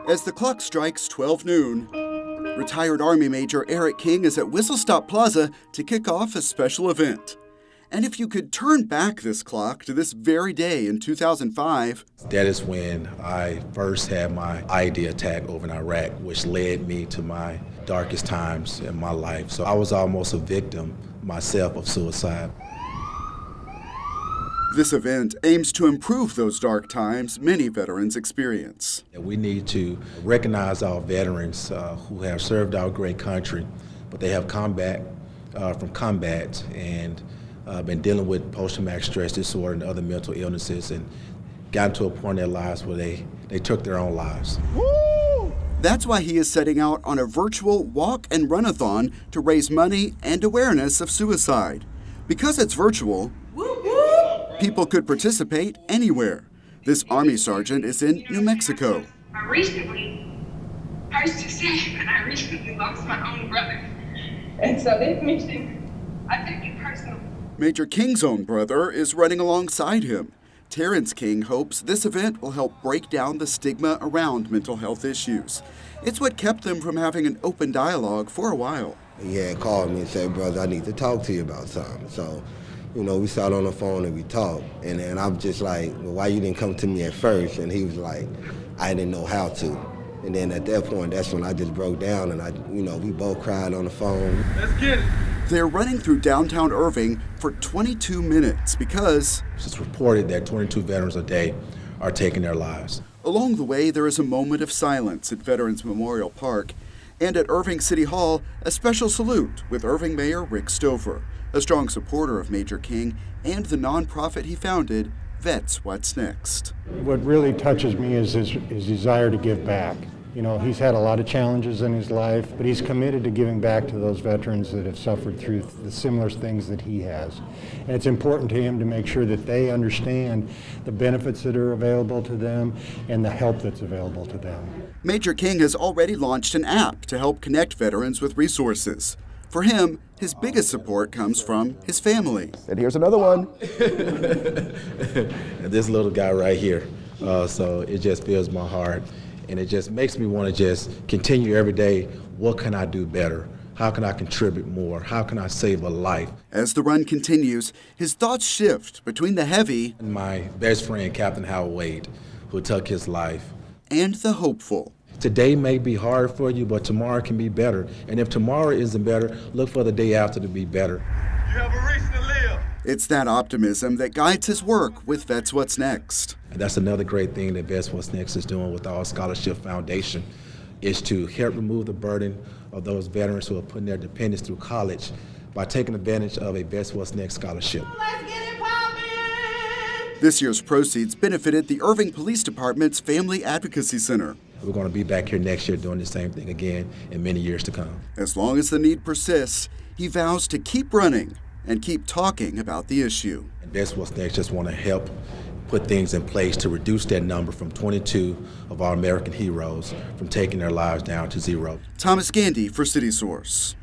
As the clock strikes 12 noon, retired Army Major Eric King is at Whistle Stop Plaza to kick off a special event. And if you could turn back this clock to this very day in 2005... That is when I first had my IED attack over in Iraq, which led me to my darkest times in my life. So I was almost a victim myself of suicide. This event aims to improve those dark times many veterans experience. We need to recognize our veterans who have served our great country, but they have come back from combat and been dealing with post-traumatic stress disorder and other mental illnesses and gotten to a point in their lives where they took their own lives. Woo! That's why he is setting out on a virtual walk and run-a-thon to raise money and awareness of suicide. Because it's virtual, people could participate anywhere. This Army sergeant is in New Mexico. I recently lost my own brother. And so this mission, I take it personal. Major King's own brother is running alongside him. Terrence King hopes this event will help break down the stigma around mental health issues. It's what kept them from having an open dialogue for a while. He had called me and said, brother, I need to talk to you about something. So, we sat on the phone and we talked. And then I'm just like, well, why you didn't come to me at first? And he was like, I didn't know how to. And then at that point, that's when I just broke down and we both cried on the phone. Let's get it. They're running through downtown Irving for 22 minutes because it's reported that 22 veterans a day are taking their lives. Along the way, there is a moment of silence at Veterans Memorial Park. And at Irving City Hall, a special salute with Irving Mayor Rick Stover, a strong supporter of Major King and the nonprofit he founded, VetsWhatsNext. What really touches me is his desire to give back. He's had a lot of challenges in his life, but he's committed to giving back to those veterans that have suffered through the similar things that he has. And it's important to him to make sure that they understand the benefits that are available to them and the help that's available to them. Major King has already launched an app to help connect veterans with resources. For him, his biggest support comes from his family. And here's another one. And this little guy right here. So it just fills my heart. And it just makes me want to just continue every day. What can I do better? How can I contribute more? How can I save a life? As the run continues, his thoughts shift between the heavy and my best friend, Captain Howard Wade, who took his life, and the hopeful. Today may be hard for you, but tomorrow can be better. And if tomorrow isn't better, look for the day after to be better. You have a reason to live. It's that optimism that guides his work with VetsWhatsNext. And that's another great thing that VetsWhatsNext is doing with our Scholarship Foundation, is to help remove the burden of those veterans who are putting their dependents through college by taking advantage of a VetsWhatsNext scholarship. Let's get it poppin'! This year's proceeds benefited the Irving Police Department's Family Advocacy Center. We're going to be back here next year doing the same thing again in many years to come. As long as the need persists, he vows to keep running and keep talking about the issue. And VetsWhatsNext just want to help put things in place to reduce that number from 22 of our American heroes from taking their lives down to 0. Thomas Gandy for CitySource.